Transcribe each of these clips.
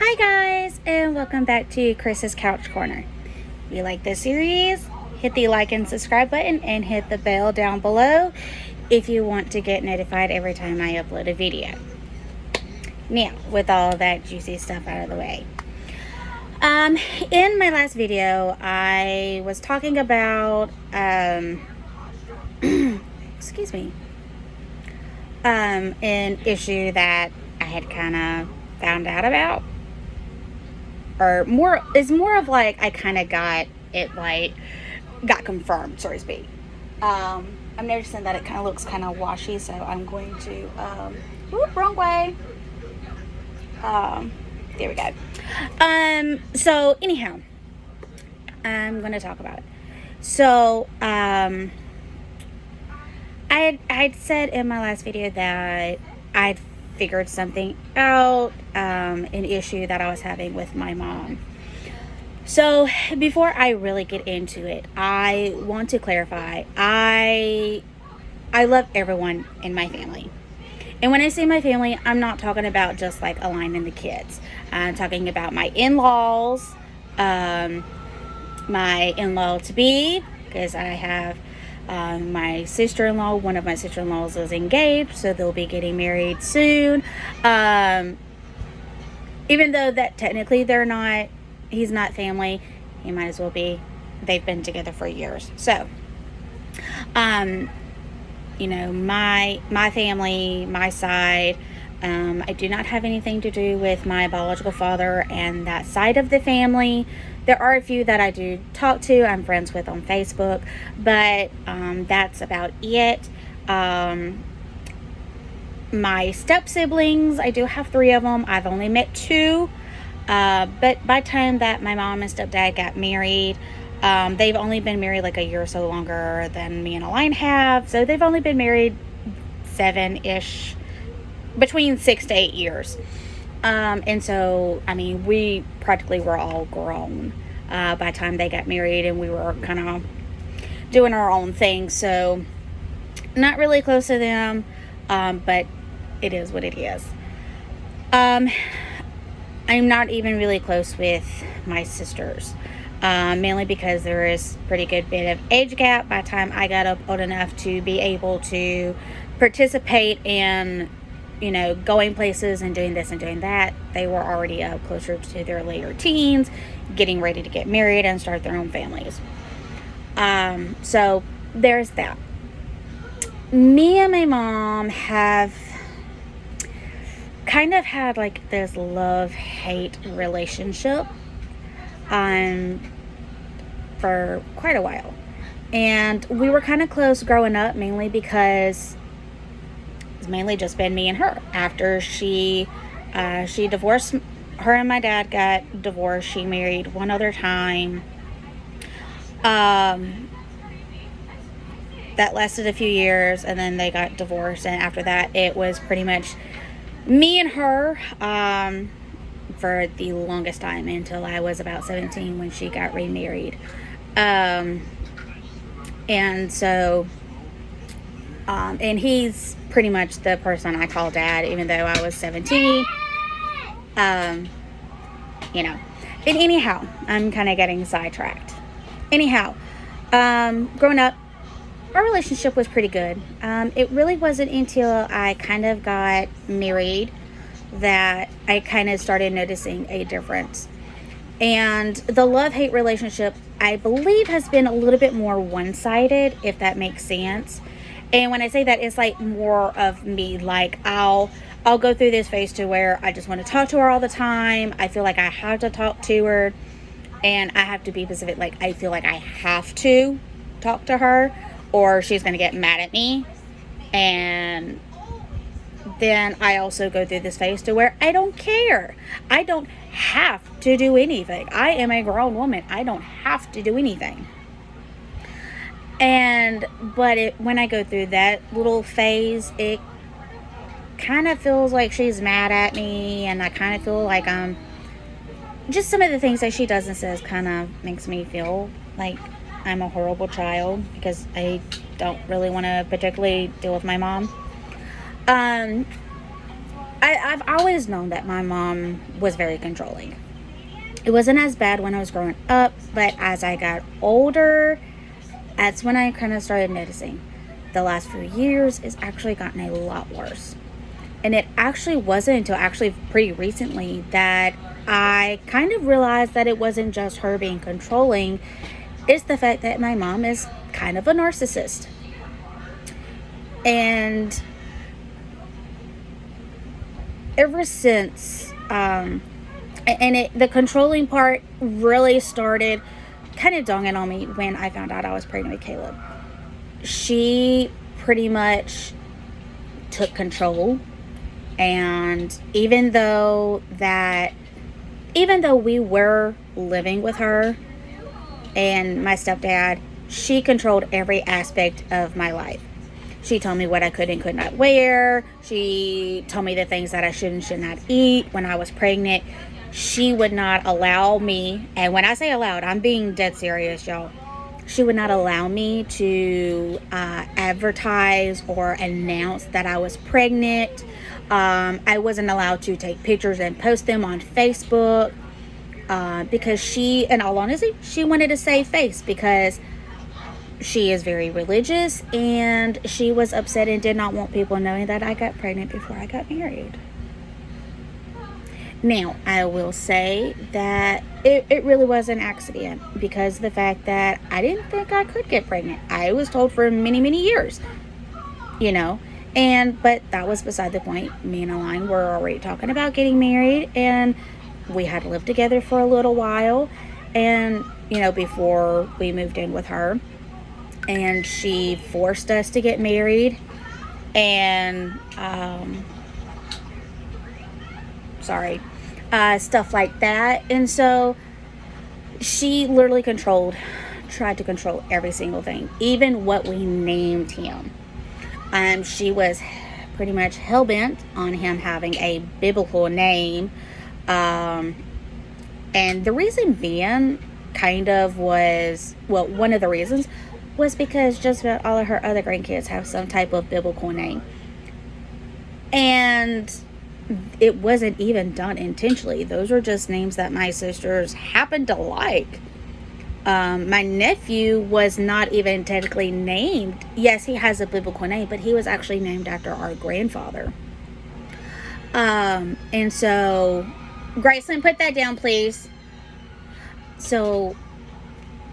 Hi guys, and welcome back to Chris's Couch Corner. If you like this series, hit the like and subscribe button and hit the bell down below if you want to get notified every time I upload a video. Now, with all that juicy stuff out of the way. In my last video, I was talking about, excuse me, an issue that I had kind of found out about. Or it's more of like I kind of got it, like, got confirmed, so to speak. I'm noticing that it kind of looks kind of washy, so I'm going to, wrong way. There we go. So anyhow, I'm going to talk about it. So, I'd said in my last video that I'd figured something out, an issue that I was having with my mom. So before I really get into it, I want to clarify, I love everyone in my family. And when I say my family, I'm not talking about just like Aline and the kids. I'm talking about my in-laws, my in-law to be, because I have my sister-in-law. One of my sister-in-laws is engaged, so they'll be getting married soon. Even though that technically he's not family, he might as well be. They've been together for years. So, my family, my side, I do not have anything to do with my biological father and that side of the family. There are a few that I do talk to, I'm friends with on Facebook, but that's about it. My step siblings, I do have 3 of them. I've only met 2, but by the time that my mom and stepdad got married, they've only been married like a year or so longer than me and Aline have. So they've only been married 7-ish, between 6 to 8 years. And so, we practically were all grown by the time they got married, and we were kind of doing our own thing. So not really close to them, but it is what it is. I'm not even really close with my sisters. Mainly because there is pretty good bit of age gap. By the time I got up old enough to be able to participate in, going places and doing this and doing that, they were already up closer to their later teens, getting ready to get married and start their own families. So there's that. Me and my mom have kind of had like this love-hate relationship for quite a while. And we were kind of close growing up, mainly because it's mainly just been me and her. After she divorced, her and my dad got divorced. She married one other time. That lasted a few years, and then they got divorced. And after that, it was pretty much me and her for the longest time, until I was about 17 when she got remarried. And so, and he's pretty much the person I call dad, even though I was 17. And anyhow, I'm kind of getting sidetracked. Anyhow, growing up, our relationship was pretty good. It really wasn't until I kind of got married that I kind of started noticing a difference. And the love-hate relationship, I believe, has been a little bit more one-sided, if that makes sense. And when I say that, it's like more of me, like I'll go through this phase to where I just want to talk to her all the time. I feel like I have to talk to her, and I have to be specific. Like, I feel like I have to talk to her, or she's going to get mad at me. And then I also go through this phase to where I don't care. I don't have to do anything. I am a grown woman. I don't have to do anything. But when I go through that little phase, it kind of feels like she's mad at me, and I kind of feel like just some of the things that she does and says kind of makes me feel like I'm a horrible child, because I don't really want to particularly deal with my mom. I've always known that my mom was very controlling. It wasn't as bad when I was growing up, but as I got older, that's when I kind of started noticing the last few years it's actually gotten a lot worse. And it actually wasn't until actually pretty recently that I kind of realized that it wasn't just her being controlling, it's the fact that my mom is kind of a narcissist. And ever since, the controlling part really started kind of dawning on me when I found out I was pregnant with Caleb. She pretty much took control, and even though we were living with her and my stepdad, she controlled every aspect of my life. She told me what I could and could not wear. She told me the things that I should and should not eat. When I was pregnant, she would not allow me, and when I say allowed, I'm being dead serious, y'all. She would not allow me to advertise or announce that I was pregnant. I wasn't allowed to take pictures and post them on Facebook because she, in all honesty, she wanted to save face because she is very religious, and she was upset and did not want people knowing that I got pregnant before I got married. Now, I will say that it really was an accident because of the fact that I didn't think I could get pregnant. I was told for many, many years, but that was beside the point. Me and Aline were already talking about getting married, and we had lived together for a little while, and, before we moved in with her. And she forced us to get married, and stuff like that. And so she literally tried to control every single thing, even what we named him. She was pretty much hell-bent on him having a biblical name, and the reason being one of the reasons was because just about all of her other grandkids have some type of biblical name. And it wasn't even done intentionally. Those were just names that my sisters happened to like. My nephew was not even technically named. Yes, he has a biblical name, but he was actually named after our grandfather. And so, Graceland, put that down, please. So,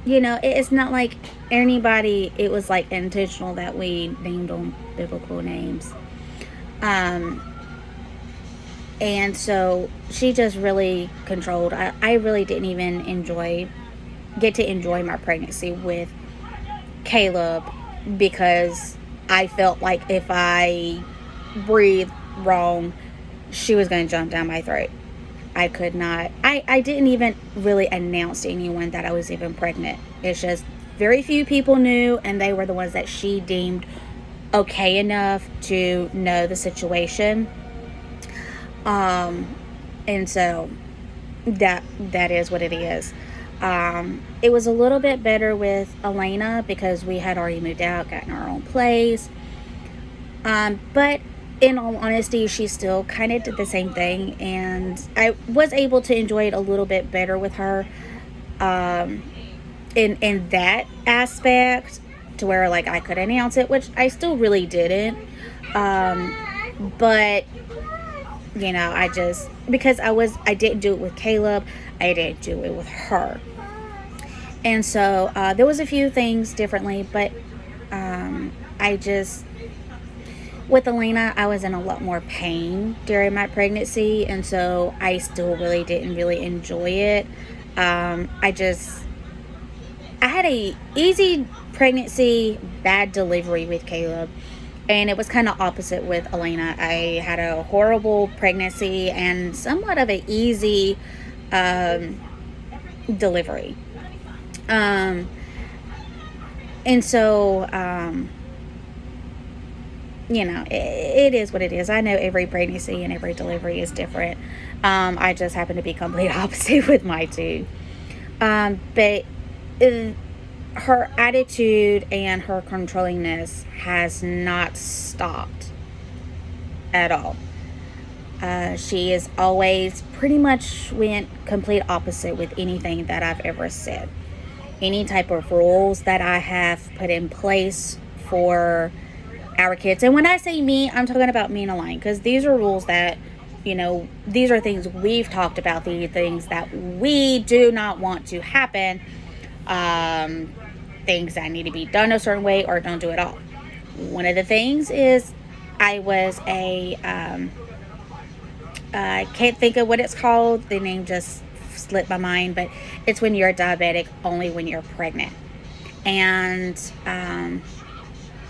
it's not like anybody, it was like intentional that we named them biblical names. And so she just really controlled. I really didn't even get to enjoy my pregnancy with Caleb because I felt like if I breathed wrong, she was going to jump down my throat. I could not. I didn't even really announce to anyone that I was even pregnant. It's just very few people knew, and they were the ones that she deemed okay enough to know the situation. And so that is what it is. It was a little bit better with Elena because we had already moved out, gotten our own place. But in all honesty, she still kind of did the same thing, and I was able to enjoy it a little bit better with her in that aspect, to where like I could announce it, which I still really didn't. But because I didn't do it with Caleb, I didn't do it with her. And so there was a few things differently, but with Elena, I was in a lot more pain during my pregnancy, and so I still really didn't really enjoy it. I had a easy pregnancy, bad delivery with Caleb, and it was kind of opposite with Elena. I had a horrible pregnancy and somewhat of an easy delivery. And so it is what it is. I know every pregnancy and every delivery is different. I just happen to be complete opposite with my two. But her attitude and her controllingness has not stopped at all. She is always pretty much went complete opposite with anything that I've ever said. Any type of rules that I have put in place for our kids. And when I say me, I'm talking about me and Elaine, because these are rules that, these are things we've talked about, the things that we do not want to happen, things that need to be done a certain way or don't do it all. One of the things is I was I can't think of what it's called. The name just slipped my mind, but it's when you're diabetic only when you're pregnant. And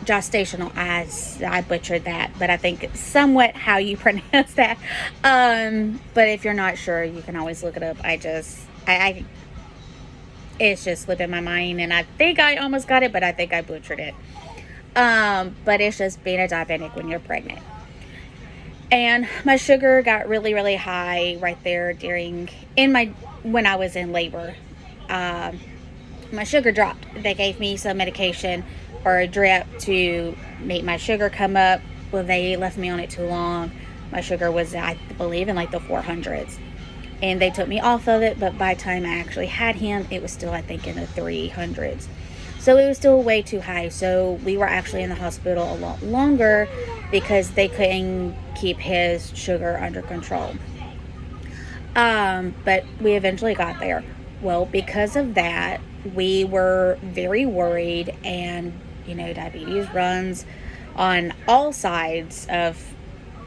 gestational, I butchered that, but I think it's somewhat how you pronounce that. But if you're not sure, you can always look it up. I it's just slipping my mind, and I think I almost got it, but I think I butchered it. But it's just being a diabetic when you're pregnant. And my sugar got really, really high right there when I was in labor. My sugar dropped. They gave me some medication or a drip to make my sugar come up. Well, they left me on it too long. My sugar was, I believe, in like the 400s. And they took me off of it, but by the time I actually had him, it was still, I think, in the 300s. So it was still way too high. So we were actually in the hospital a lot longer because they couldn't keep his sugar under control. But we eventually got there. Well, because of that, we were very worried, and diabetes runs on all sides of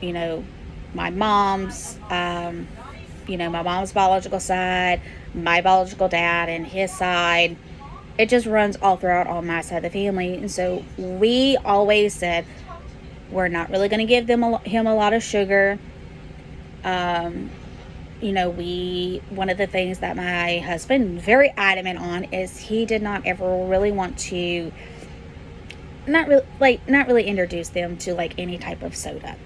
my mom's my mom's biological side, my biological dad, and his side. It just runs all throughout on my side of the family. And so we always said we're not really going to give him a lot of sugar. One of the things that my husband very adamant on is he did not ever really want to not really introduce them to like any type of soda.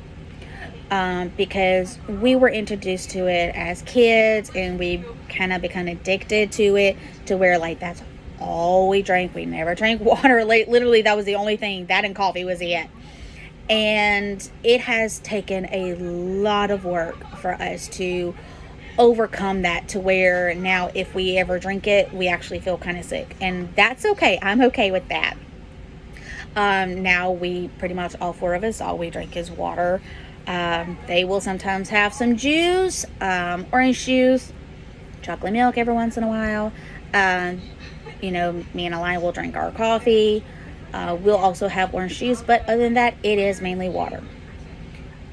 Because we were introduced to it as kids, and we kind of become addicted to it, to where like that's all we drank. We never drank water. Literally, that was the only thing. That and coffee was it. And it has taken a lot of work for us to overcome that, to where now if we ever drink it, we actually feel kind of sick. And that's okay. I'm okay with that. Now we pretty much, all four of us, all we drink is water. They will sometimes have some juice, orange juice, chocolate milk every once in a while. Me and Alana will drink our coffee. We'll also have orange juice, but other than that, it is mainly water.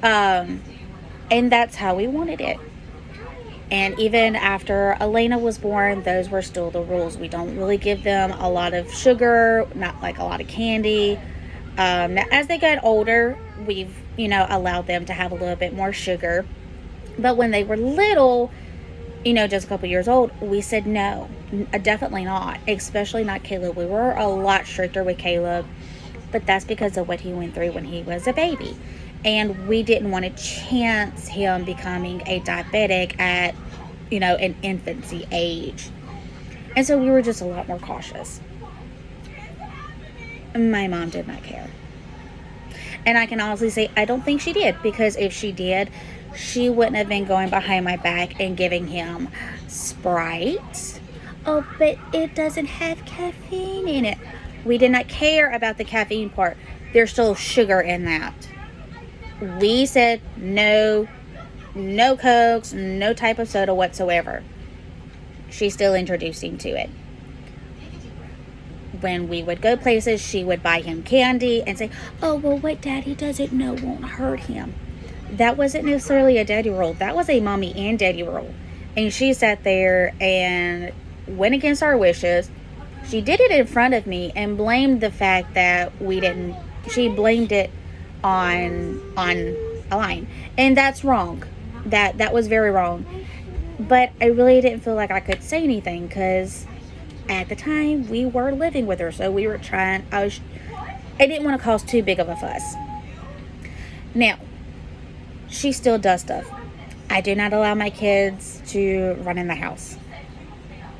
And that's how we wanted it. And even after Elena was born, those were still the rules. We don't really give them a lot of sugar, not like a lot of candy. Now, as they got older, we've, allowed them to have a little bit more sugar. But when they were little, just a couple years old, we said no, definitely not, especially not Caleb. We were a lot stricter with Caleb, but that's because of what he went through when he was a baby. And we didn't want to chance him becoming a diabetic at, an infancy age. And so we were just a lot more cautious. My mom did not care. And I can honestly say, I don't think she did, because if she did, she wouldn't have been going behind my back and giving him Sprite. Oh, but it doesn't have caffeine in it. We did not care about the caffeine part. There's still sugar in that. We said no Cokes, no type of soda whatsoever. She's still introducing to it. When we would go places, she would buy him candy and say, oh, well, what daddy doesn't know won't hurt him. That wasn't necessarily a daddy rule. That was a mommy and daddy rule. And she sat there and went against our wishes. She did it in front of me and blamed the fact that she blamed it on Align. And that's wrong. That was very wrong. But I really didn't feel like I could say anything, because at the time we were living with her, so we were trying. I didn't want to cause too big of a fuss. Now, she still does stuff. I do not allow my kids to run in the house.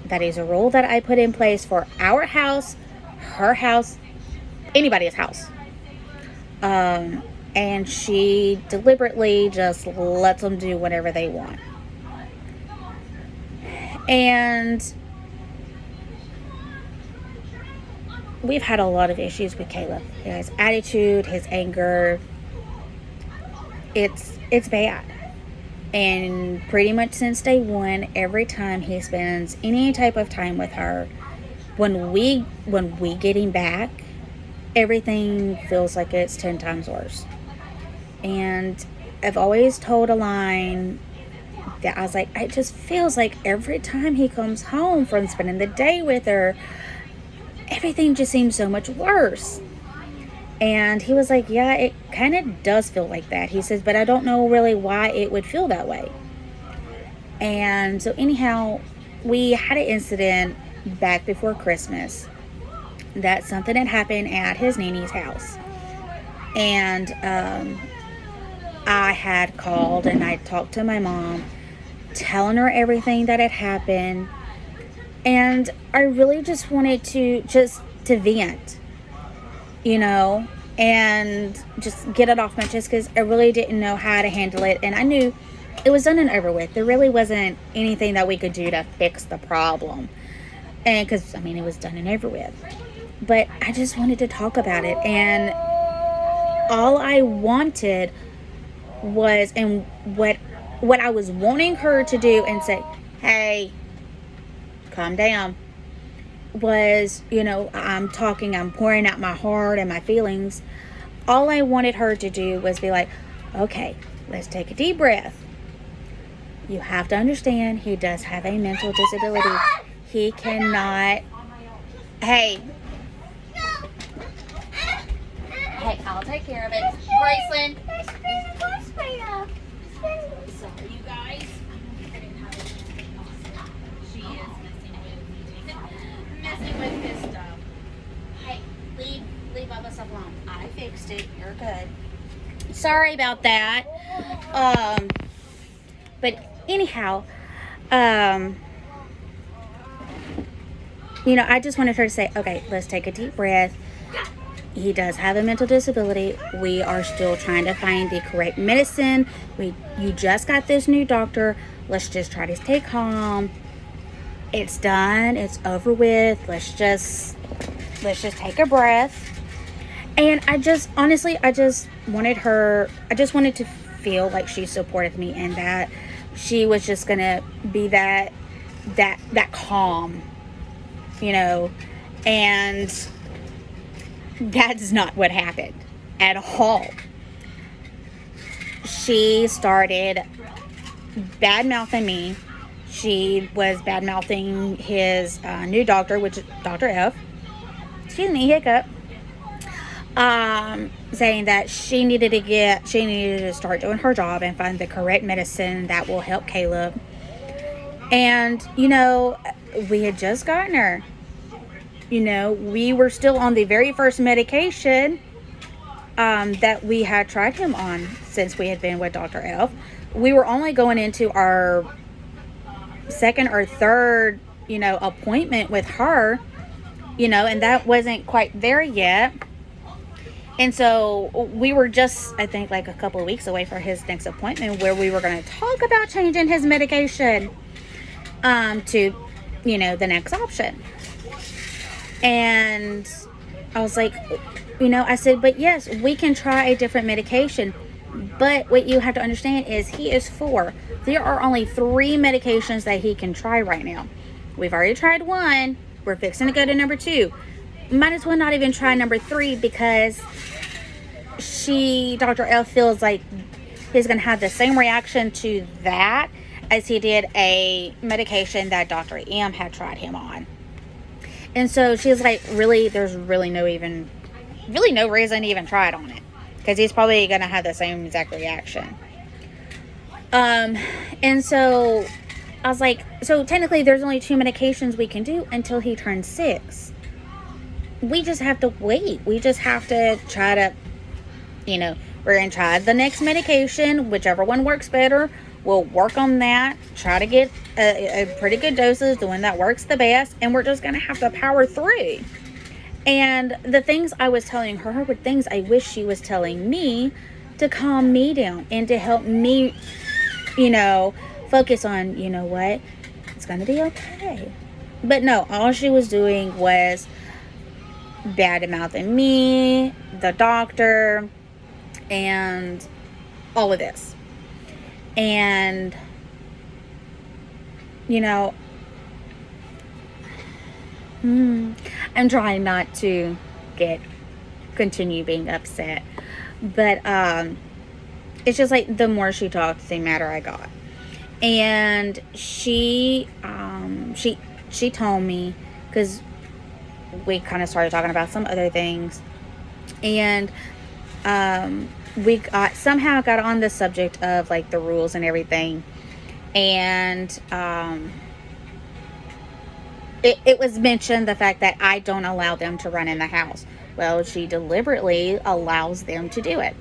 That is a rule that I put in place for our house, her house, anybody's house. and she deliberately just lets them do whatever they want. And we've had a lot of issues with Caleb. His attitude, his anger, it's bad. And pretty much since day one, every time he spends any type of time with her, when we get him back, everything feels like it's 10 times worse. And I've always told Aline that I was like, it just feels like every time he comes home from spending the day with her, everything just seems so much worse. And he was like, yeah, it kind of does feel like that. He says, but I don't know really why it would feel that way. And so anyhow, we had an incident back before Christmas that something had happened at his nanny's house. And I had called and I talked to my mom, telling her everything that had happened. And I really just wanted to vent, and just get it off my chest, because I really didn't know how to handle it. And I knew it was done and over with. There really wasn't anything that we could do to fix the problem. And because, it was done and over with. But I just wanted to talk about it. And all I wanted was, and what I was wanting her to do and say, hey, calm down, was, I'm pouring out my heart and my feelings. All I wanted her to do was be like, okay, let's take a deep breath. You have to understand, he does have a mental disability. He cannot, hey, I'll take care of it. Graceland. Sorry, you guys. She is messing with his stuff. Hey, leave Bubba stuff alone. I fixed it. You're good. Sorry about that. But anyhow, I just wanted her to say, okay, let's take a deep breath. He does have a mental disability. We are still trying to find the correct medicine. You just got this new doctor. Let's just try to stay calm. It's done. It's over with. Let's just take a breath. And I just wanted to feel like she supported me, and that she was just gonna be that calm, and that's not what happened at all. She started bad-mouthing me. She was bad-mouthing his new doctor, which is Dr. F. Excuse me, hiccup. Saying that she needed to start doing her job and find the correct medicine that will help Caleb. And, we had just gotten her. We were still on the very first medication that we had tried him on since we had been with Dr. F. We were only going into our second or third, appointment with her, and that wasn't quite there yet. And so we were just, I think, like a couple of weeks away for his next appointment, where we were going to talk about changing his medication to, the next option. And I was like, I said, but yes, we can try a different medication. But what you have to understand is he is 4. There are only 3 medications that he can try right now. We've already tried 1. We're fixing to go to number 2. Might as well not even try number 3, because Dr. F feels like he's going to have the same reaction to that as he did a medication that Dr. M had tried him on. And so she's like, really, there's really no reason to even try it on it, because he's probably going to have the same exact reaction. And so I was like, so technically there's only 2 medications we can do until he turns 6. We just have to wait. We just have to try to, we're going to try the next medication, whichever one works better. We'll work on that, try to get a pretty good dosage, the one that works the best, and we're just going to have to power through. And the things I was telling her were things I wish she was telling me, to calm me down and to help me, focus on, what? It's going to be okay. But no, all she was doing was bad mouthing me, the doctor, and all of this. And, I'm trying not to continue being upset. But it's just like the more she talked, the madder I got. And she told me, because we kind of started talking about some other things, and we somehow got on the subject of like the rules and everything, and it was mentioned the fact that I don't allow them to run in the house. Well, she deliberately allows them to do it.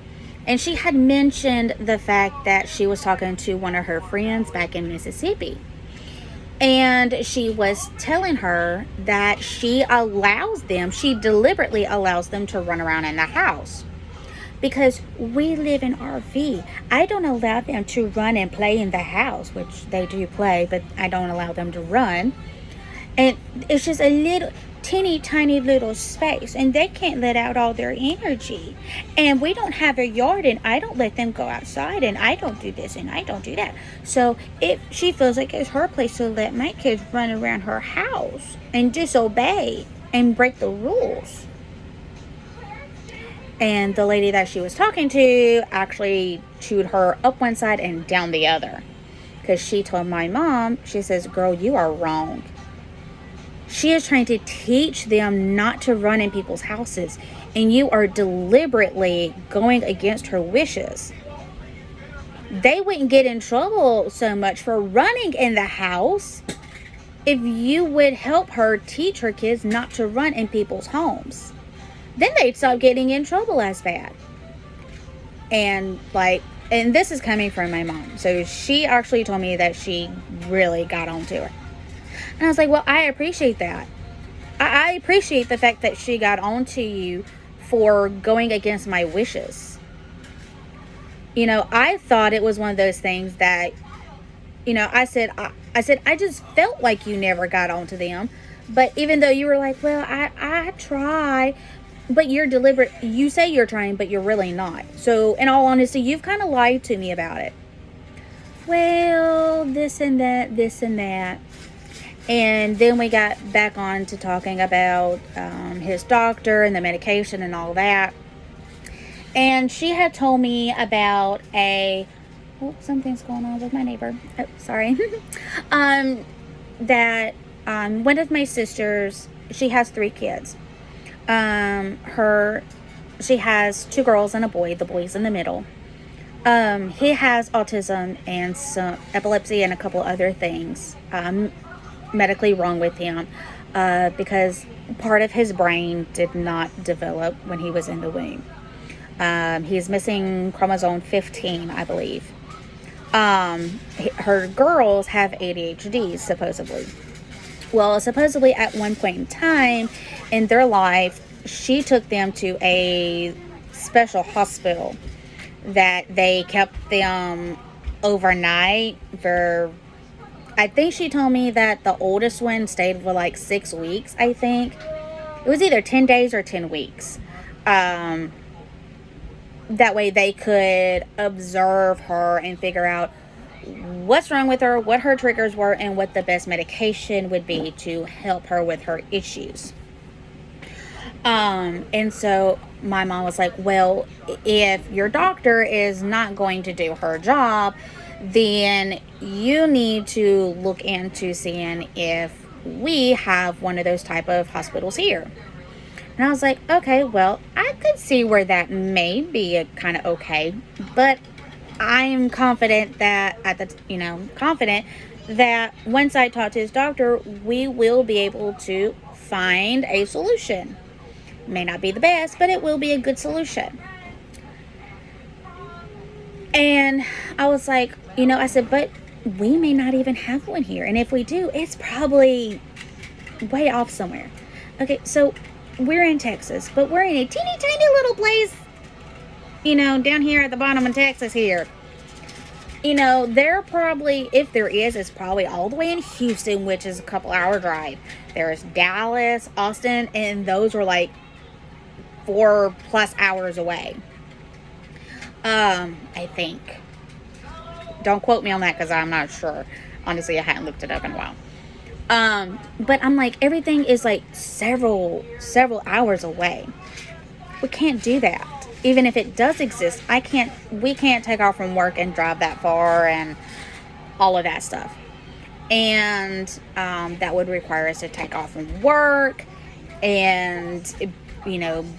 And she had mentioned the fact that she was talking to one of her friends back in Mississippi. And she was telling her that she deliberately allows them to run around in the house. Because we live in RV. I don't allow them to run and play in the house, which they do play, but I don't allow them to run. And it's just a little teeny tiny little space, and they can't let out all their energy. And we don't have a yard, and I don't let them go outside, and I don't do this and I don't do that. So if she feels like it's her place to let my kids run around her house and disobey and break the rules. And the lady that she was talking to actually chewed her up one side and down the other, because she told my mom, she says, "Girl, you are wrong. She is trying to teach them not to run in people's houses, and you are deliberately going against her wishes. They wouldn't get in trouble so much for running in the house if you would help her teach her kids not to run in people's homes. Then they'd stop getting in trouble as bad." And this is coming from my mom. So she actually told me that she really got onto it. And I was like, well, I appreciate that. I appreciate the fact that she got on to you for going against my wishes. I thought it was one of those things that, I said, I just felt like you never got on to them. But even though you were like, well, I try, but you're deliberate. You say you're trying, but you're really not. So in all honesty, you've kind of lied to me about it. Well, this and that. And then we got back on to talking about his doctor and the medication and all that. And she had told me about something's going on with my neighbor. Oh, sorry. That one of my sisters, she has 3 kids. She has 2 girls and a boy. The boy's in the middle. He has autism and some epilepsy and a couple other things medically wrong with him, because part of his brain did not develop when he was in the womb. He's missing chromosome 15, I believe. Her girls have ADHD, supposedly. Well, supposedly at one point in time in their life, she took them to a special hospital that they kept them overnight for, I think she told me that the oldest one stayed for like 6 weeks, I think. It was either 10 days or 10 weeks. That way they could observe her and figure out what's wrong with her, what her triggers were, and what the best medication would be to help her with her issues. And so my mom was like, well, if your doctor is not going to do her job, then you need to look into seeing if we have one of those type of hospitals here. And I was like, okay, well, I could see where that may be kind of okay, but I'm confident that confident that once I talk to his doctor, we will be able to find a solution. May not be the best, but it will be a good solution. And I was like, I said, but we may not even have one here. And if we do, it's probably way off somewhere. Okay, so we're in Texas, but we're in a teeny tiny little place down here at the bottom of Texas here. There probably, if there is, it's probably all the way in Houston, which is a couple hour drive. There's Dallas, Austin, and those are like 4+ hours away. I think. Don't quote me on that because I'm not sure. Honestly, I hadn't looked it up in a while. But I'm like, everything is like several hours away. We can't do that. Even if it does exist, we can't take off from work and drive that far and all of that stuff. And that would require us to take off from work and,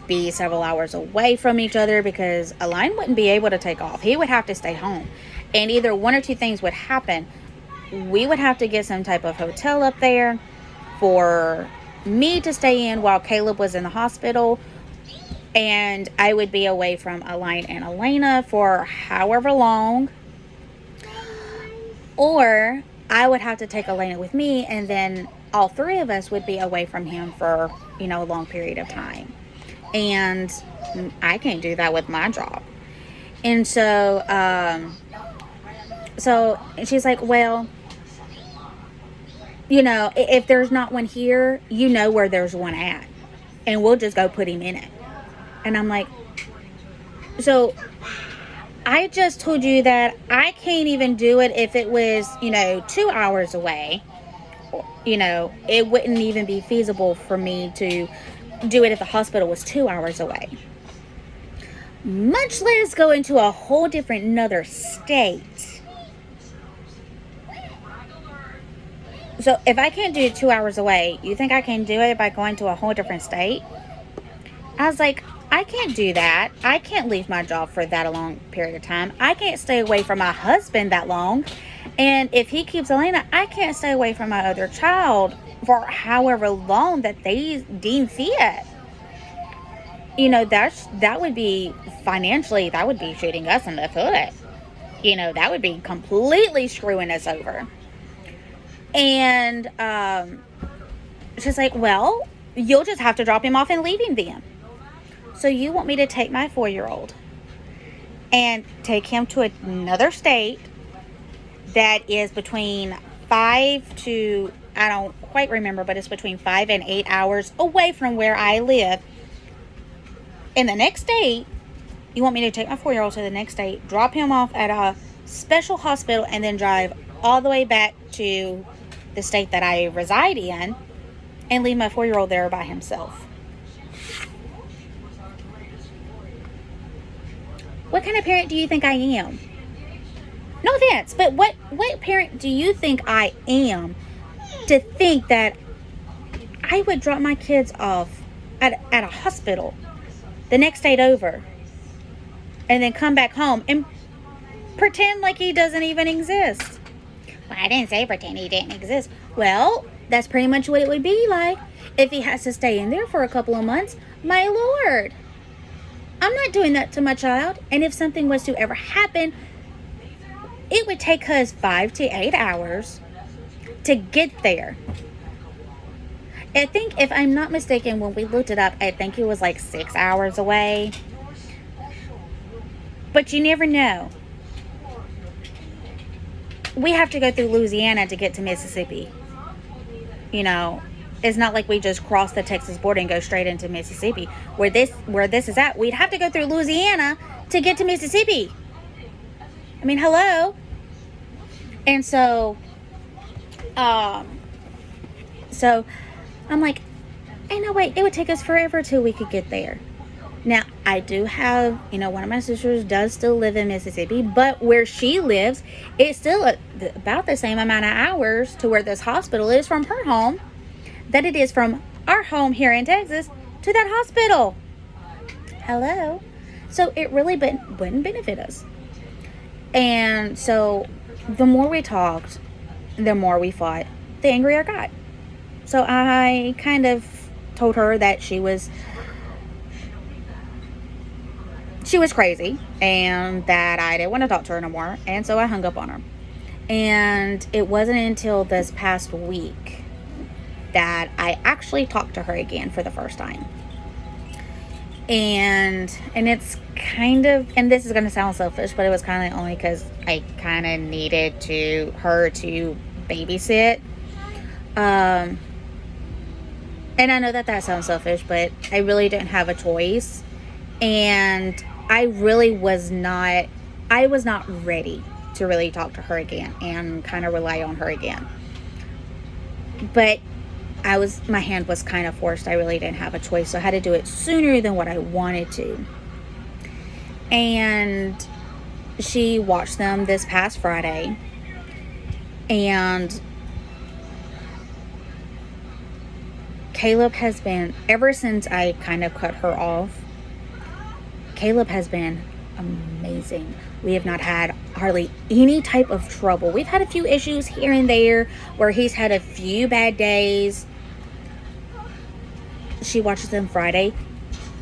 be several hours away from each other, because Align wouldn't be able to take off. He would have to stay home. And either one or two things would happen. We would have to get some type of hotel up there for me to stay in while Caleb was in the hospital. And I would be away from Align and Elena for however long. Or I would have to take Elena with me, and then all three of us would be away from him for, a long period of time. And I can't do that with my job. And so, she's like, well, if there's not one here, where there's one at. And we'll just go put him in it. And I'm like, so I just told you that I can't even do it if it was, 2 hours away. It wouldn't even be feasible for me to do it if the hospital was 2 hours away. Much less go into a whole different another state. So if I can't do it 2 hours away, you think I can do it by going to a whole different state? I was like, I can't do that. I can't leave my job for that long period of time. I can't stay away from my husband that long. And if he keeps Elena, I can't stay away from my other child for however long that they deem fit. That would be financially, that would be shooting us in the foot. That would be completely screwing us over. And she's like, well, you'll just have to drop him off and leave him then. So you want me to take my 4-year-old and take him to another state that is between 5 to, I don't quite remember, but it's between 5 and 8 hours away from where I live. In the next state, you want me to take my 4-year-old to the next state, drop him off at a special hospital, and then drive all the way back to the state that I reside in and leave my 4-year-old there by himself. What kind of parent do you think I am? No offense, but what parent do you think I am to think that I would drop my kids off at a hospital the next state over and then come back home and pretend like he doesn't even exist? Well, I didn't say pretend he didn't exist. Well, that's pretty much what it would be like if he has to stay in there for a couple of months. My Lord. I'm not doing that to my child. And if something was to ever happen, it would take us 5 to 8 hours to get there. I think, if I'm not mistaken, when we looked it up, I think it was like 6 hours away. But you never know. We have to go through Louisiana to get to Mississippi. It's not like we just cross the Texas border and go straight into Mississippi. Where this is at, we'd have to go through Louisiana to get to Mississippi. I mean, hello. And so I'm like, ain't no way, it would take us forever till we could get there. Now, I do have, one of my sisters does still live in Mississippi, but where she lives, it's still about the same amount of hours to where this hospital is from her home that it is from our home here in Texas to that hospital. Hello. So it really wouldn't benefit us. And so the more we talked, the more we fought, the angrier I got. So I kind of told her that she was crazy and that I didn't want to talk to her no more. And so I hung up on her. And it wasn't until this past week that I actually talked to her again for the first time. And it's kind of, and this is going to sound selfish, but it was kind of only because I kind of needed her to babysit. And I know that sounds selfish, but I really didn't have a choice. And I was not ready to really talk to her again and kind of rely on her again. But my hand was kind of forced. I really didn't have a choice. So I had to do it sooner than what I wanted to. And she watched them this past Friday. And Caleb has been, ever since I kind of cut her off, Caleb has been amazing. We have not had hardly any type of trouble. We've had a few issues here and there where he's had a few bad days. She watches them Friday.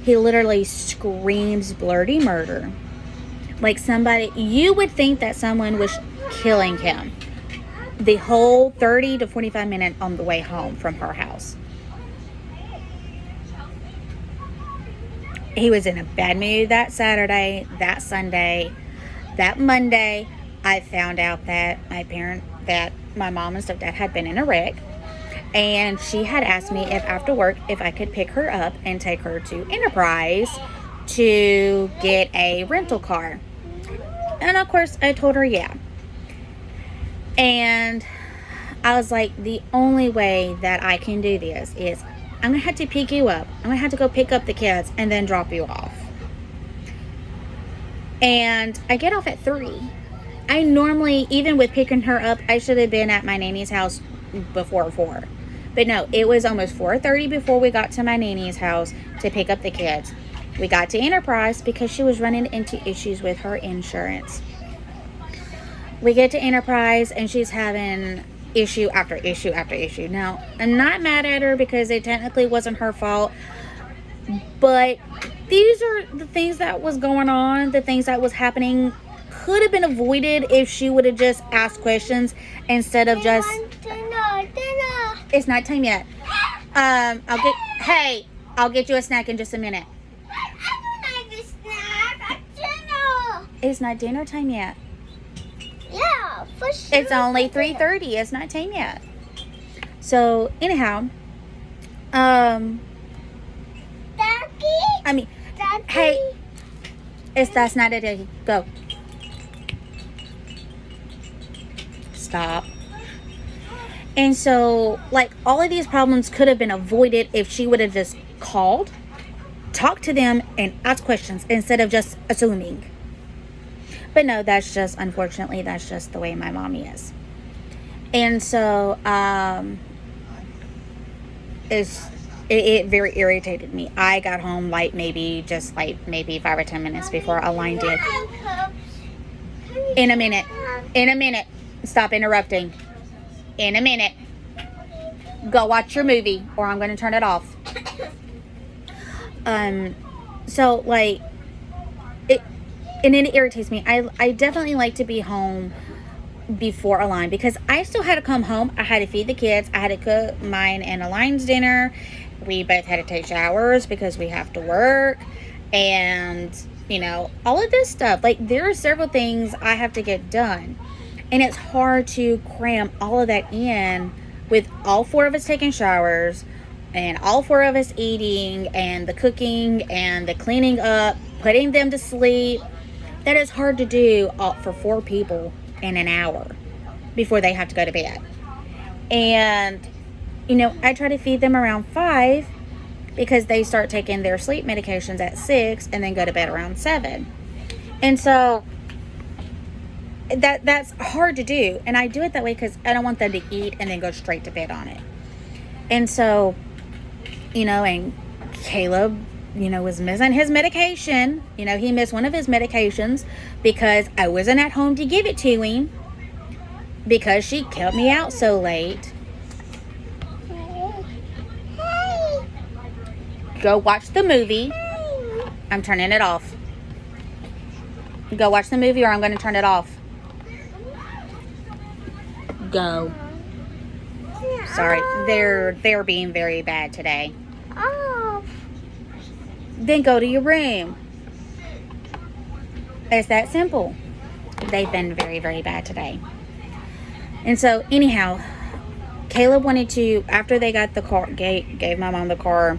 He literally screams bloody murder. Like somebody, you would think that someone was killing him the whole 30 to 45 minutes on the way home from her house. He was in a bad mood that Saturday, that Sunday, that Monday. I found out that my mom and stepdad had been in a wreck. And she had asked me if after work, if I could pick her up and take her to Enterprise to get a rental car. And of course, I told her yeah. And I was like, the only way that I can do this is I'm going to have to pick you up. I'm going to have to go pick up the kids and then drop you off. And I get off at 3. I normally, even with picking her up, I should have been at my nanny's house before 4. But no, it was almost 4:30 before we got to my nanny's house to pick up the kids. We got to Enterprise because she was running into issues with her insurance. We get to Enterprise and she's having issue after issue after issue. Now, I'm not mad at her because it technically wasn't her fault, but these are the things that was going on, the things that was happening could have been avoided if she would have just asked questions instead of just dinner. It's not time yet. I'll get you a snack in just a minute. I don't like a snack. It's dinner. It's not dinner time yet. Yeah, for sure. It's only 3:30. It's not time yet. So anyhow, Daddy? hey, that's not it. Go. Stop. And so, like, all of these problems could have been avoided if she would have just called, talked to them, and asked questions instead of just assuming. But no, unfortunately, that's just the way my mommy is. And so, it very irritated me. I got home maybe 5 or 10 minutes before Align did. In a minute. Stop interrupting. In a minute. Go watch your movie or I'm going to turn it off. So like, and it irritates me. I definitely like to be home before Align because I still had to come home. I had to feed the kids. I had to cook mine and Align's dinner. We both had to take showers because we have to work. And, all of this stuff. Like, there are several things I have to get done. And it's hard to cram all of that in with all 4 of us taking showers and all 4 of us eating and the cooking and the cleaning up, putting them to sleep. That is hard to do for 4 people in an hour before they have to go to bed. And, I try to feed them around 5 because they start taking their sleep medications at 6 and then go to bed around 7. And so that's hard to do. And I do it that way because I don't want them to eat and then go straight to bed on it. And so, and Caleb, was missing his medication. He missed one of his medications because I wasn't at home to give it to him because she kept me out so late. Go watch the movie. I'm turning it off. Go watch the movie or I'm going to turn it off. Go. Sorry, they're being very bad today. then go to your room. It's that simple. They've been very, very bad today. And so, anyhow, Caleb wanted to, after they got the car, gave my mom the car,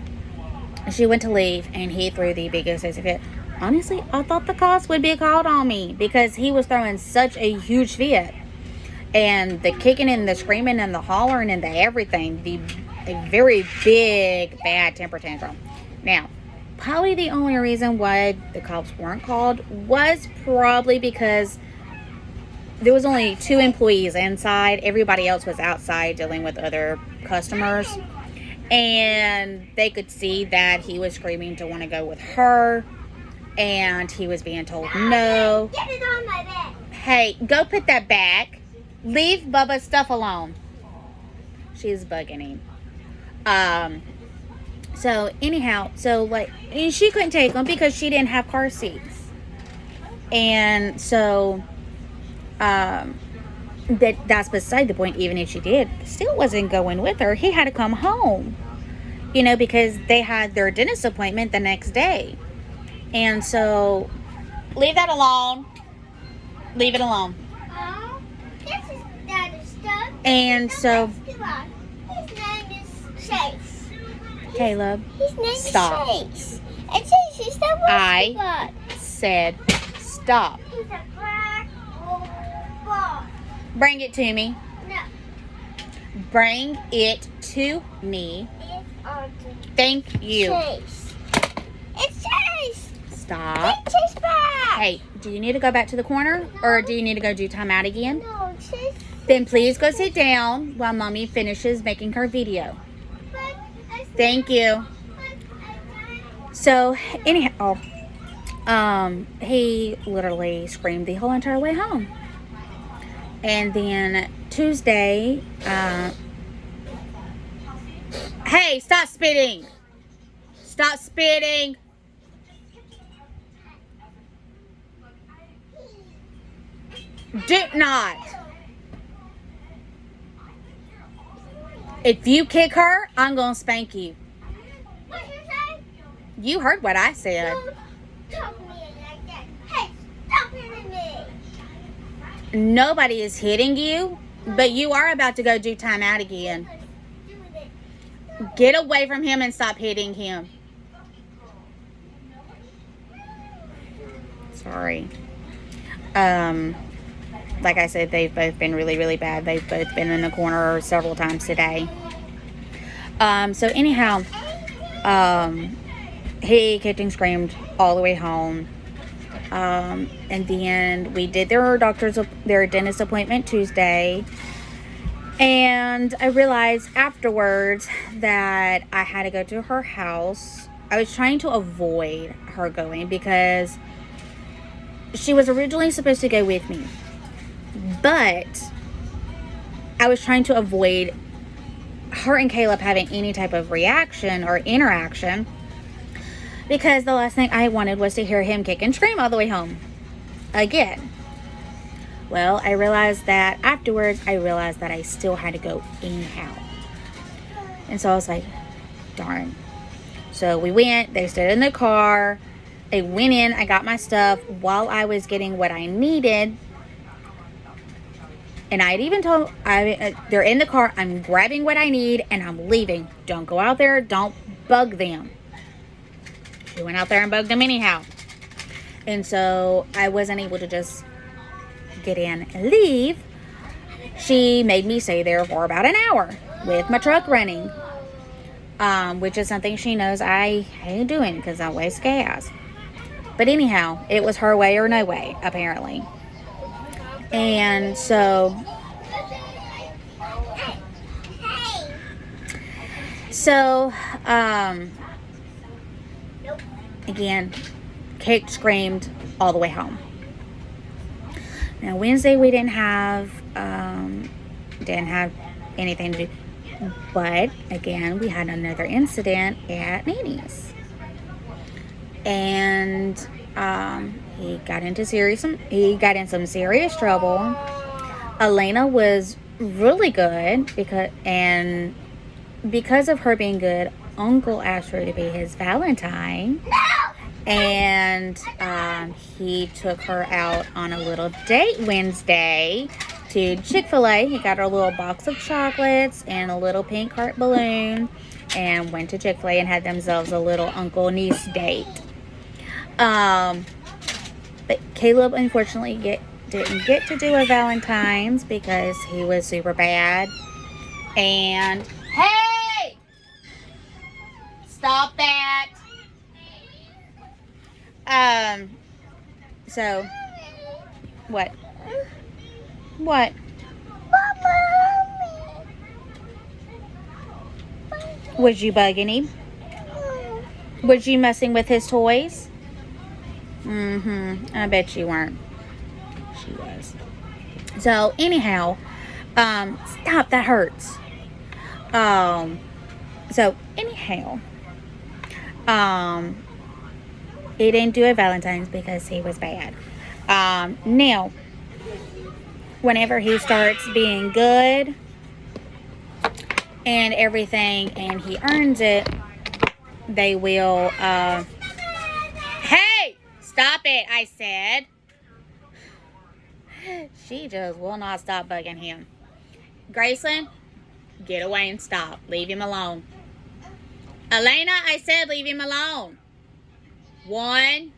she went to leave, and he threw the biggest fit. Honestly, I thought the cops would be called on me because he was throwing such a huge fit. And the kicking and the screaming and the hollering and the everything, a very big, bad temper tantrum. Now, probably the only reason why the cops weren't called was probably because there was only 2 employees inside. Everybody else was outside dealing with other customers. And they could see that he was screaming to want to go with her. And he was being told no. Get it on my bed. Hey, go put that back. Leave Bubba's stuff alone. She's bugging him. So anyhow, and she couldn't take them because she didn't have car seats. And so, that's beside the point. Even if she did, still wasn't going with her. He had to come home, because they had their dentist appointment the next day. And so, leave that alone. Leave it alone. Oh, this is Daddy's stuff. And so, His name is Chase. Caleb, His name stop. is Chase. And Chase is the I said stop. He's a black ball. Bring it to me. No, Bring it to me. it's on Thank you. Chase. It's Chase. Stop. Get Chase back. Hey, do you need to go back to the corner? Or do you need to go do timeout again? No, Chase. Then please go sit down while Mommy finishes making her video. Thank you. So, anyhow, he literally screamed the whole entire way home. And then Tuesday, hey, stop spitting. Stop spitting. Do not. If you kick her, I'm going to spank you. What you say? You heard what I said. Don't talk to me like that. Hey, stop hitting me. Nobody is hitting you, but you are about to go do timeout again. Do it. Get away from him and stop hitting him. Sorry. Like I said, they've both been really, really bad. They've both been in the corner several times today. So anyhow, he kicked and screamed all the way home. And then we did their dentist appointment Tuesday. And I realized afterwards that I had to go to her house. I was trying to avoid her going because she was originally supposed to go with me. But I was trying to avoid her and Caleb having any type of reaction or interaction because the last thing I wanted was to hear him kick and scream all the way home again. Well, I realized that afterwards, I still had to go anyhow. And so I was like, darn. So we went, they stood in the car, I went in, I got my stuff while I was getting what I needed. And I'd even told, they're in the car, I'm grabbing what I need, and I'm leaving. Don't go out there, don't bug them. She went out there and bugged them anyhow. And so I wasn't able to just get in and leave. She made me stay there for about an hour with my truck running. Which is something she knows I hate doing because I waste gas. But anyhow, it was her way or no way, apparently. And so, again, kicked, screamed all the way home. Now, Wednesday we didn't have anything to do. But, again, we had another incident at Nanny's. And, he got in some serious trouble. Elena was really good because of her being good uncle asked her to be his Valentine. And he took her out on a little date Wednesday to Chick-fil-A. He got her a little box of chocolates and a little pink heart balloon and went to Chick-fil-A and had themselves a little uncle-niece date. But Caleb, unfortunately, didn't get to do a Valentine's because he was super bad. And, hey! Stop that! So, what? What? Was you bugging him? Was you messing with his toys? I bet you weren't. She was. So, anyhow, stop, that hurts. So, anyhow, he didn't do a Valentine's because he was bad. Now, whenever he starts being good and everything and he earns it, they will, hey, stop it, I said. She just will not stop bugging him. Graceland, get away and stop. Leave him alone. Elena, I said leave him alone. 1,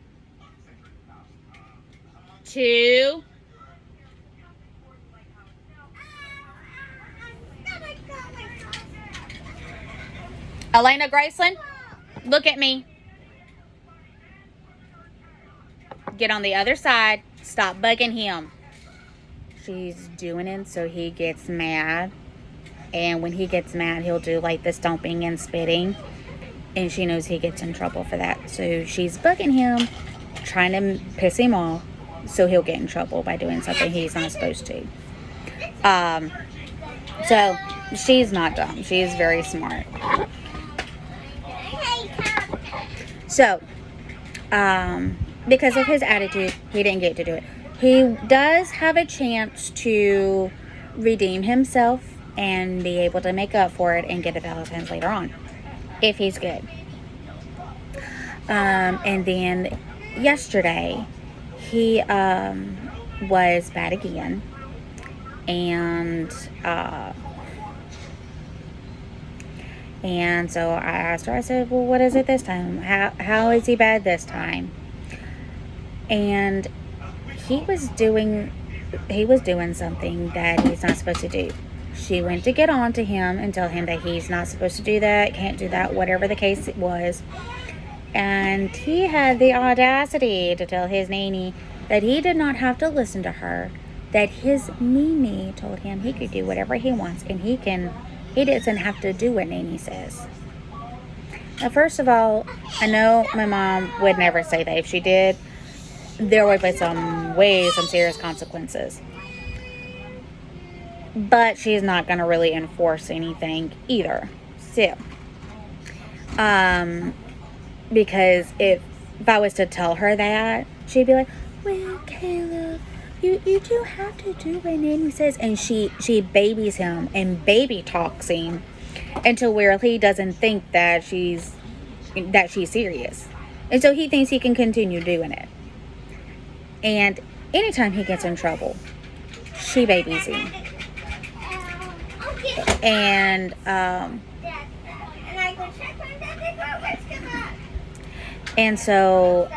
2. Elena, Graceland, look at me. Get on the other side. Stop bugging him. She's doing it so he gets mad. And when he gets mad, he'll do like the stomping and spitting. And she knows he gets in trouble for that. So she's bugging him, trying to piss him off, so he'll get in trouble by doing something he's not supposed to. So she's not dumb. She's very smart. So, because of his attitude, he didn't get to do it. He does have a chance to redeem himself and be able to make up for it and get a Valentine's later on, if he's good. And then yesterday, he was bad again. And so I asked her, I said, well, what is it this time? How is he bad this time? And he was doing something that he's not supposed to do. She went to get on to him and tell him that he's not supposed to do that, can't do that, whatever the case it was. And he had the audacity to tell his nanny that he did not have to listen to her, that his Mimi told him he could do whatever he wants, and he doesn't have to do what Nanny says. Now, first of all, I know my mom would never say that. If she did, there would be some serious consequences. But she's not going to really enforce anything either. So, because if I was to tell her that, she'd be like, well, Caleb, you do have to do what Nanny says. And she babies him and baby talks him until where he doesn't think that she's serious. And so he thinks he can continue doing it. And anytime he gets in trouble, she babies him. And so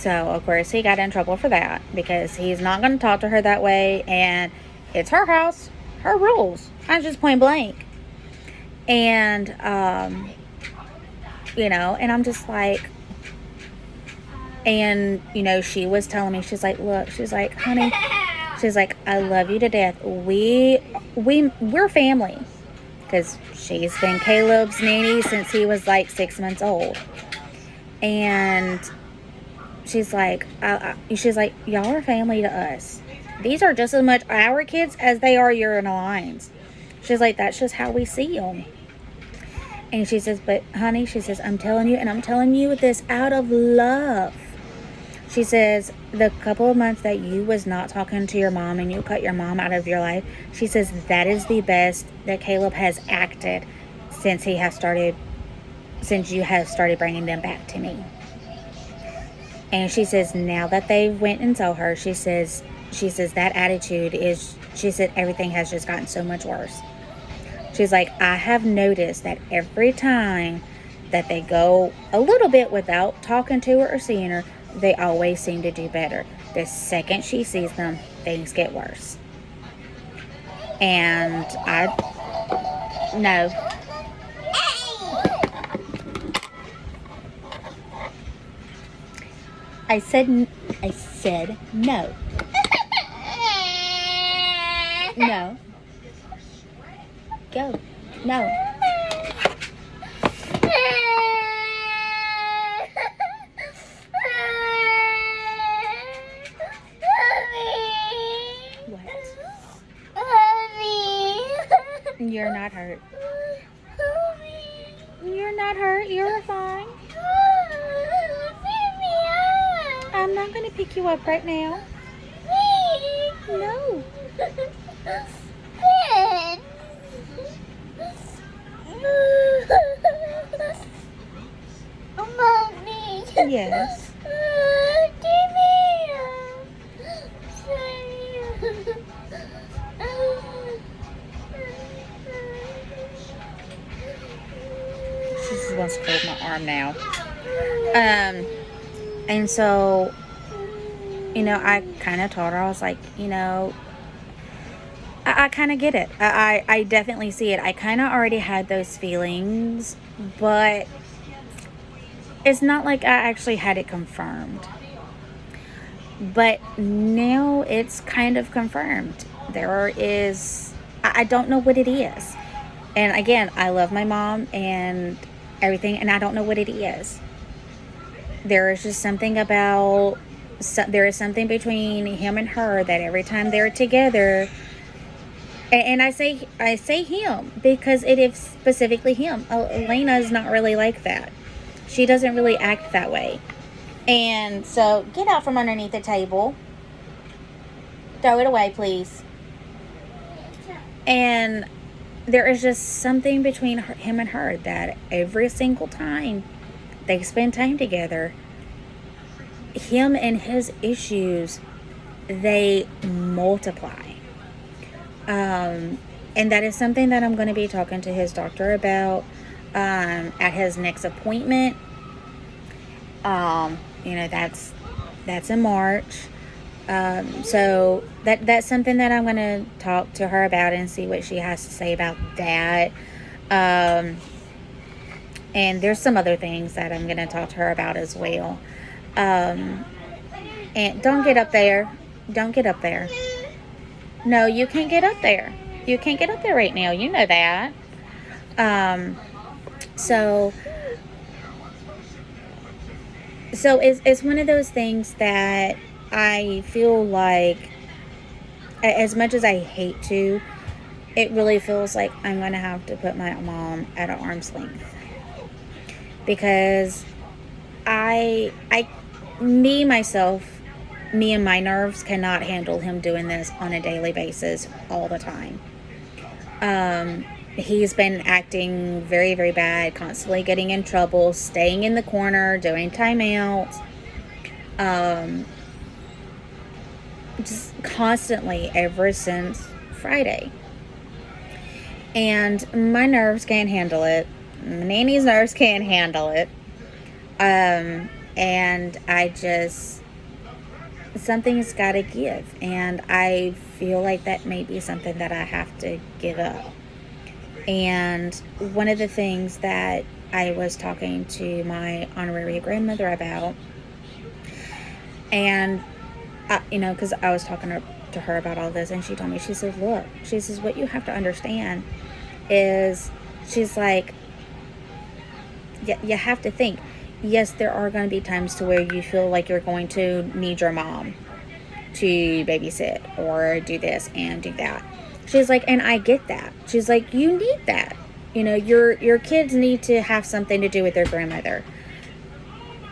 of course he got in trouble for that, because he's not going to talk to her that way, and it's her house, her rules. I just point blank. And and I'm just like, and she was telling me, she's like, look, she's like, honey, she's like, I love you to death. We're family, because she's been Caleb's nanny since he was like 6 months old. And she's like, y'all are family to us. These are just as much our kids as they are your Aline's. She's like, that's just how we see them. And she says, but honey, she says, I'm telling you, and I'm telling you this out of love. She says, the couple of months that you was not talking to your mom and you cut your mom out of your life, she says that is the best that Caleb has acted since you have started bringing them back to me. And she says now that they went and saw her, she says that attitude is, she said everything has just gotten so much worse. She's like, I have noticed that every time that they go a little bit without talking to her or seeing her, they always seem to do better. The second she sees them, things get worse. And no. I said no. No. Go. No. You're not hurt. You're not hurt. You're fine. I'm not going to pick you up right now. No. Yes. She just wants to hold my arm now. And so, I kind of told her, I was like, I kind of get it. I definitely see it. I kind of already had those feelings, but it's not like I actually had it confirmed. But now it's kind of confirmed. There is, I don't know what it is. And again, I love my mom and everything, and I don't know what it is. There is just something about, there is something between him and her that every time they're together, and I say him because it is specifically him. Elena is not really like that. She doesn't really act that way. And so, get out from underneath the table. Throw it away, please. And there is just something between him and her that every single time they spend time together, him and his issues, they multiply. And that is something that I'm going to be talking to his doctor about at his next appointment. That's in March. So that's something that I'm going to talk to her about and see what she has to say about that. And there's some other things that I'm going to talk to her about as well. And don't get up there. Don't get up there. No, you can't get up there. You can't get up there right now. You know that. So it's one of those things that I feel like, as much as I hate to, it really feels like I'm going to have to put my mom at an arm's length. Because me and my nerves cannot handle him doing this on a daily basis all the time. He's been acting very, very bad, constantly getting in trouble, staying in the corner, doing timeouts, just constantly ever since Friday. And my nerves can't handle it. Nanny's nerves can't handle it. And something's got to give. And I feel like that may be something that I have to give up. And one of the things that I was talking to my honorary grandmother about, and, because I was talking to her about all this, and she told me, she said, look, she says, what you have to understand is, she's like, you have to think, yes, there are going to be times to where you feel like you're going to need your mom to babysit or do this and do that. She's like, and I get that. She's like, you need that. Your kids need to have something to do with their grandmother.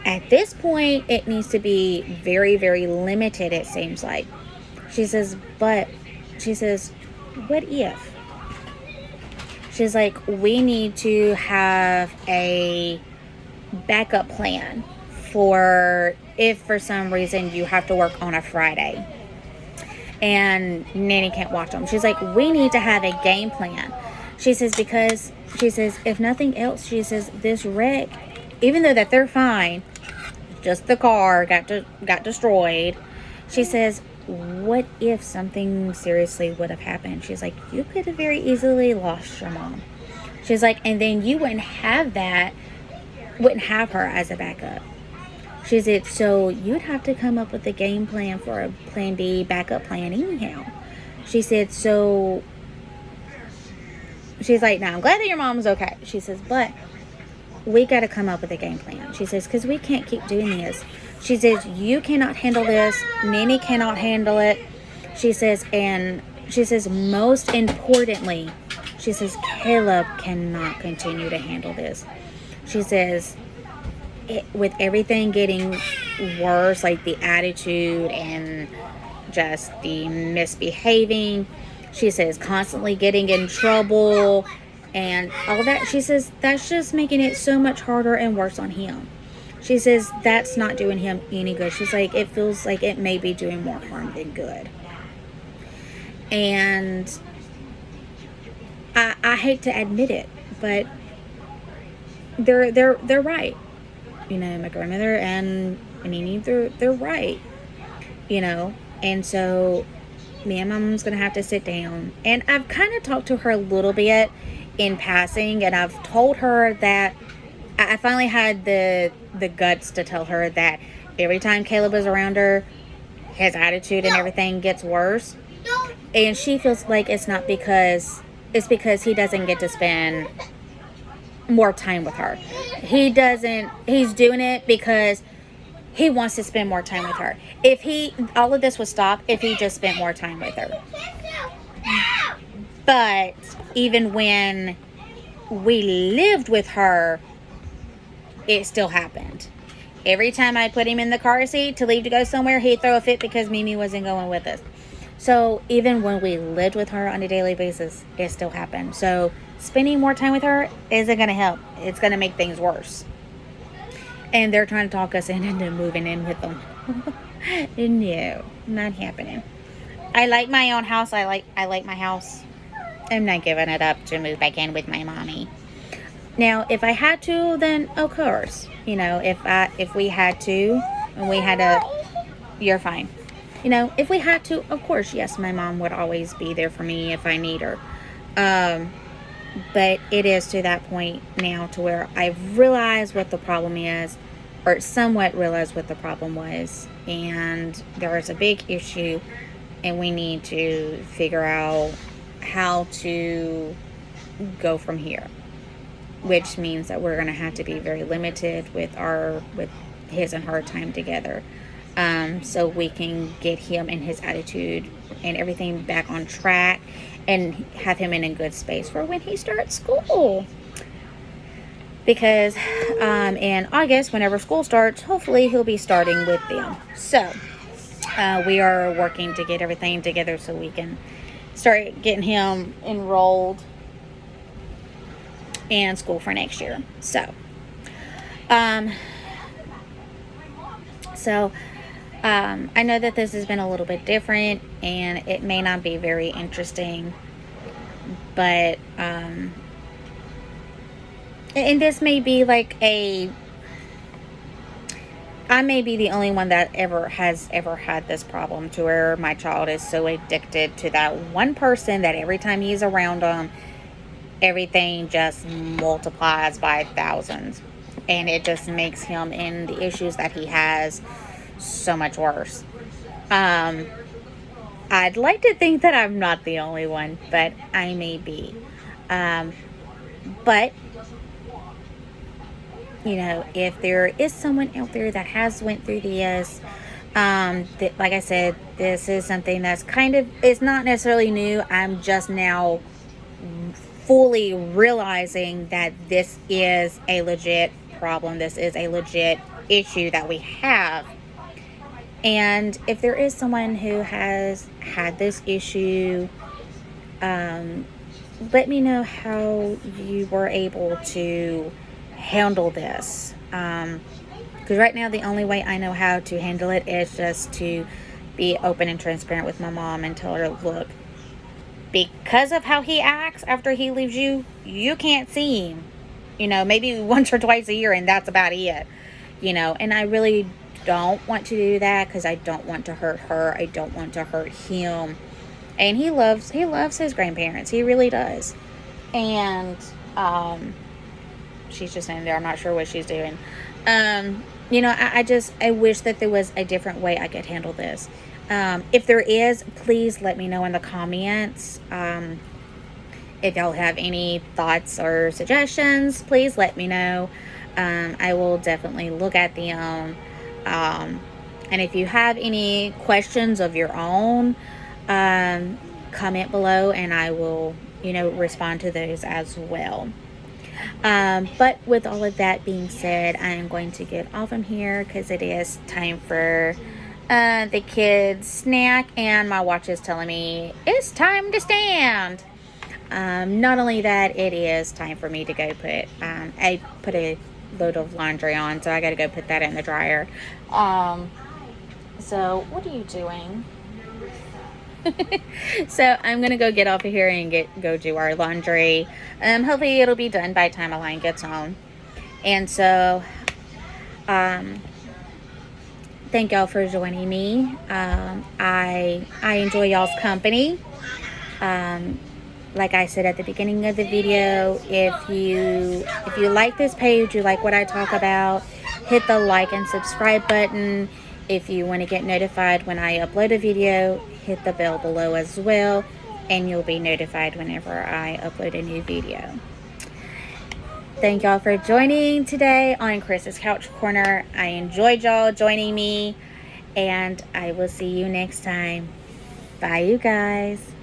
At this point, it needs to be very, very limited, it seems like. She says, but, she says, what if? She's like, we need to have a backup plan for if for some reason you have to work on a Friday and Nanny can't watch them. She's like, we need to have a game plan. She says, because, she says, if nothing else, she says, this wreck, even though that they're fine, just the car got destroyed. She says, what if something seriously would have happened? She's like, you could have very easily lost your mom. She's like, and then you wouldn't have her as a backup. She said, so you'd have to come up with a game plan for a plan B backup plan anyhow. She said, so, she's like, now I'm glad that your mom's okay. She says, but we got to come up with a game plan. She says, because we can't keep doing this. She says, you cannot handle this. Nanny cannot handle it. She says, and she says, most importantly, she says, Caleb cannot continue to handle this. She says, with everything getting worse, like the attitude and just the misbehaving, she says, constantly getting in trouble and all that, she says, that's just making it so much harder and worse on him. She says, that's not doing him any good. She's like, it feels like it may be doing more harm than good. And I hate to admit it, but they're right. You know, my grandmother and Nene, they're right. You know, and so me and my mom's gonna have to sit down. And I've kind of talked to her a little bit in passing, and I've told her that I finally had the guts to tell her that every time Caleb is around her, his attitude and everything gets worse. And she feels like it's because he doesn't get to spend more time with her. He's doing it because he wants to spend more time with her. All of this would stop if he just spent more time with her. But even when we lived with her, it still happened. Every time I put him in the car seat to leave to go somewhere, he'd throw a fit because Mimi wasn't going with us. So even when we lived with her on a daily basis, it still happened. So spending more time with her isn't going to help. It's going to make things worse. And they're trying to talk us into moving in with them. No, not happening. I like my own house. I like my house. I'm not giving it up to move back in with my mommy. Now, if I had to, then of course, you know, if we had to, and we had to, you're fine. You know, if we had to, of course, yes, my mom would always be there for me if I need her. But it is to that point now to where I've realized what the problem is, or somewhat realized what the problem was, and there is a big issue, and we need to figure out how to go from here. Which means that we're going to have to be very limited with his and her time together, so we can get him and his attitude and everything back on track and have him in a good space for when he starts school. Because in August, whenever school starts, hopefully he'll be starting with them. So we are working to get everything together so we can start getting him enrolled and school for next year. So I know that this has been a little bit different and it may not be very interesting, but and this may be like I may be the only one that has ever had this problem, to where my child is so addicted to that one person that every time he's around them, everything just multiplies by thousands, and it just makes him and the issues that he has so much worse. I'd like to think that I'm not the only one, but I may be. But you know, if there is someone out there that has went through this, like I said, this is something that's it's not necessarily new. I'm just now fully realizing that this is a legit problem. This is a legit issue that we have. And if there is someone who has had this issue, let me know how you were able to handle this. Because right now the only way I know how to handle it is just to be open and transparent with my mom and tell her, look, because of how he acts after he leaves you, you can't see him. Maybe once or twice a year, and that's about it. And I really don't want to do that because I don't want to hurt her. I don't want to hurt him. And he loves his grandparents. He really does. And she's just in there. I'm not sure what she's doing. I wish that there was a different way I could handle this. If there is, please let me know in the comments. If y'all have any thoughts or suggestions, please let me know. I will definitely look at them. And if you have any questions of your own, comment below and I will, respond to those as well. But with all of that being said, I am going to get off from here because it is time for the kids' snack, and my watch is telling me it's time to stand. Not only that, it is time for me to go I put a load of laundry on, so I got to go put that in the dryer. So what are you doing? So I'm gonna go get off of here and go do our laundry. Hopefully it'll be done by the time Elaine gets home. And so thank y'all for joining me. I enjoy y'all's company. Like I said at the beginning of the video, if you like this page, you like what I talk about, hit the like and subscribe button. If you want to get notified when I upload a video, hit the bell below as well, and you'll be notified whenever I upload a new video. Thank y'all for joining today on Chris's Couch Corner. I enjoyed y'all joining me, and I will see you next time. Bye, you guys.